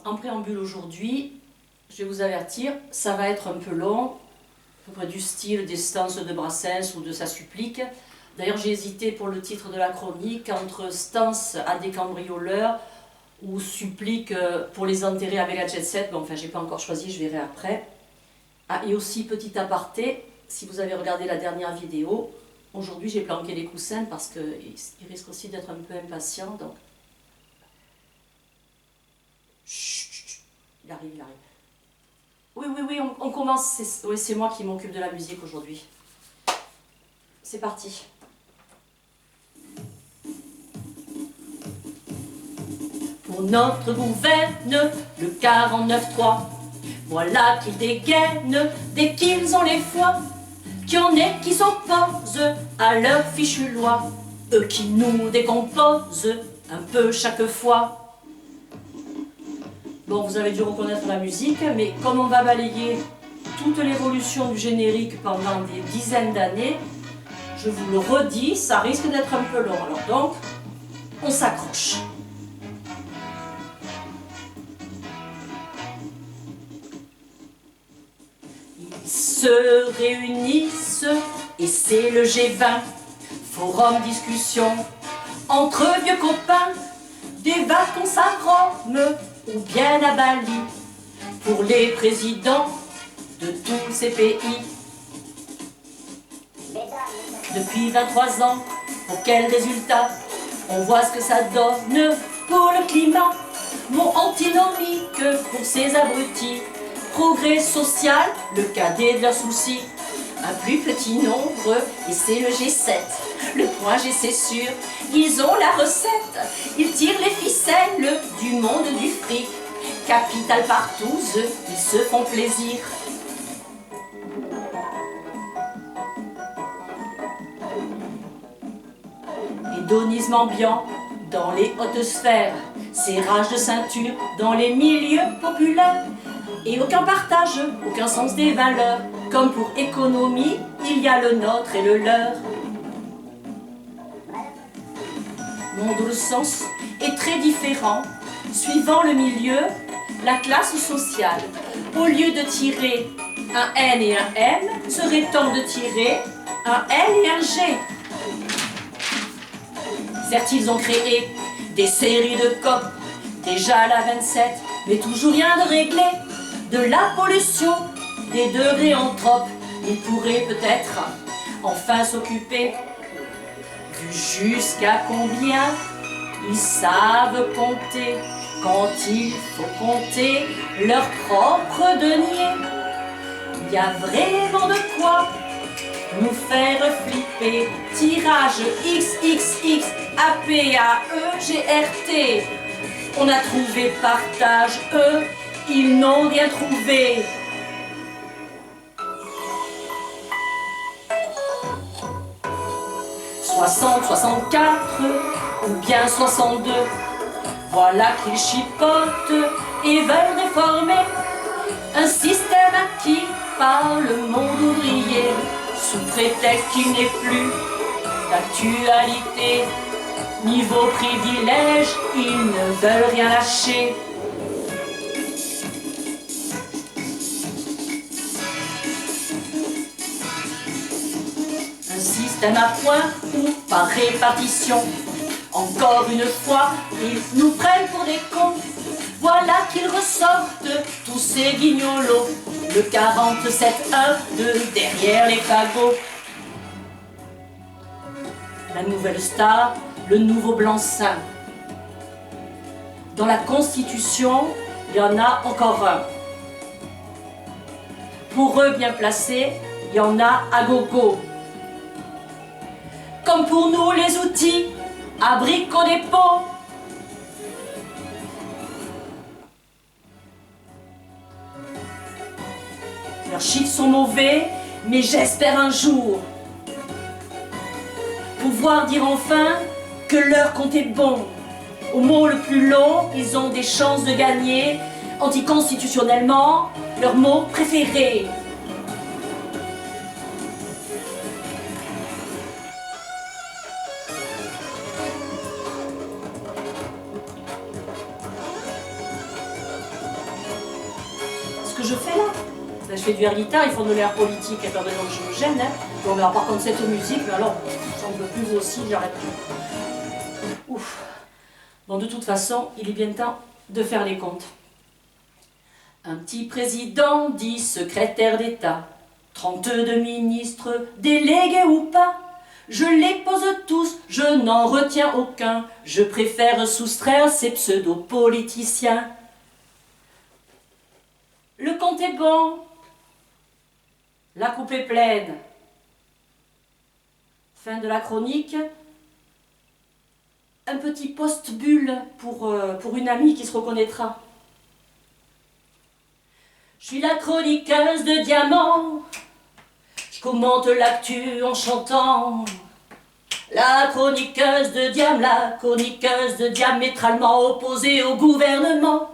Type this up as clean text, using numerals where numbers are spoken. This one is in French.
En préambule aujourd'hui, je vais vous avertir, ça va être un peu long, à peu près du style des stances de Brassens ou de sa supplique. D'ailleurs, j'ai hésité pour le titre de la chronique entre stances à des cambrioleurs ou supplique pour les enterrer avec la jet set. Bon, enfin, j'ai pas encore choisi, je verrai après. Ah, et aussi, petit aparté, si vous avez regardé la dernière vidéo, aujourd'hui j'ai planqué les coussins parce qu'ils risquent aussi d'être un peu impatients. Donc, chut, chut, chut. Il arrive, il arrive. Oui, on commence. C'est moi qui m'occupe de la musique aujourd'hui. C'est parti. Pour notre gouverne, le 49-3, voilà qu'ils dégainent dès qu'ils ont les foies, qu'il y en ait qui s'opposent à leur fichue loi, eux qui nous décomposent un peu chaque fois. Bon, vous avez dû reconnaître la musique, mais comme on va balayer toute l'évolution du générique pendant des dizaines d'années, je vous le redis, ça risque d'être un peu long. Alors donc, on s'accroche. Ils se réunissent et c'est le G20, forum discussion entre vieux copains, des vacances à Rome ou bien à Bali, pour les présidents de tous ces pays. Depuis 23 ans, pour quel résultat? On voit ce que ça donne pour le climat. Mot antinomique pour ces abrutis. Progrès social, le cadet de leurs soucis. Un plus petit nombre, et c'est le G7. Le point G, c'est sûr, ils ont la recette. Ils tirent les ficelles du monde du fric. Capital partout, ils se font plaisir. Hédonisme ambiant dans les hautes sphères, serrage de ceinture dans les milieux populaires. Et aucun partage, aucun sens des valeurs. Comme pour économie, il y a le nôtre et le leur. Monde où le sens est très différent, suivant le milieu, la classe sociale. Au lieu de tirer un N et un M, serait temps de tirer un L et un G. Certes, ils ont créé des séries de COP, déjà la 27, mais toujours rien de réglé. De la pollution, des degrés anthropes, ils pourraient peut-être enfin s'occuper du jusqu'à combien ils savent compter quand il faut compter leurs propres deniers. Il y a vraiment de quoi nous faire flipper. Tirage XXX, APAE, GRT. On a trouvé partage, eux, ils n'ont rien trouvé. « 60, 64 ou bien 62, voilà qu'ils chipotent et veulent réformer un système acquis par le monde ouvrier, sous prétexte qu'il n'est plus d'actualité. Niveau privilège, ils ne veulent rien lâcher. Un système à points ou par répartition. Encore une fois, ils nous prennent pour des cons. Voilà qu'ils ressortent tous ces guignolos. Le 47-1 de derrière les fagots. La nouvelle star, le nouveau blanc-seing. Dans la Constitution, il y en a encore un. Pour eux bien placés, il y en a à gogo. Comme pour nous les outils, abricots des pots. Leurs chiffres sont mauvais, mais j'espère un jour pouvoir dire enfin que leur compte est bon. Au mot le plus long, ils ont des chances de gagner, anticonstitutionnellement, leur mot préféré. que je fais là. Ben, je fais du air guitare, ils font de l'air politique, et pas raison que je me gêne. Hein. Bon, mais alors, par contre, cette musique, mais alors, j'en peux plus, vous aussi, j'arrête plus. Ouf. Bon, de toute façon, il est bien temps de faire les comptes. Un petit président dit secrétaire d'État, 32 ministres, délégués ou pas, je les pose tous, je n'en retiens aucun, je préfère soustraire ces pseudo-politiciens. Le compte est bon, la coupe est pleine. Fin de la chronique. Un petit post-bulle pour une amie qui se reconnaîtra. Je suis la chroniqueuse de diamants, je commente l'actu en chantant. La chroniqueuse de diamants, la chroniqueuse de diamétralement opposée au gouvernement.